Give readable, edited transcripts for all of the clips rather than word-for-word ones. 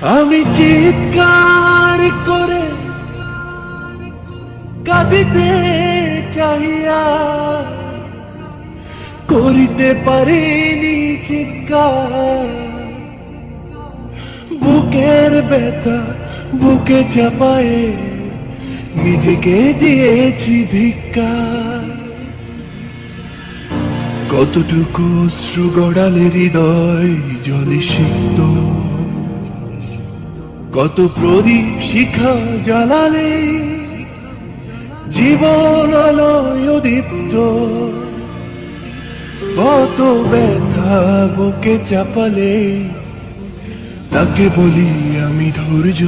আমি চিৎকার করে কাঁদিতে চাহিয়া করিতে পারিনি চিৎকার। বুকের ব্যথা বুকে চাপায়ে নিজেকে দিয়েছি ধিক্কার। কতটুকু অশ্রু গড়ালে হৃদয় জলে সিক্ত, কত প্রদীপ শিখা জ্বালালে জীবন আলোয় দীপ্ত। কত ব্যথা বুকে চাপালে তাকে বলি আমি ধৈর্য।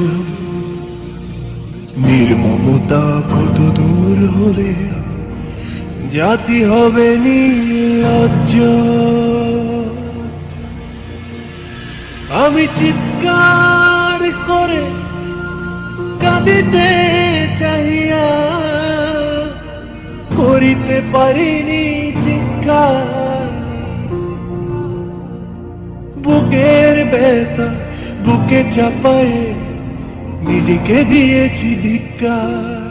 নির্মমতা কত দূর হলে জাতি হবে নির্লজ্জ। আমি চিৎকার করে কাঁদিতে চাহিয়া করিতে পারিনি চিৎকার। বুকের ব্যথা বুকে চাপায়ে নিজেকে দিয়েছি ধিক্কার।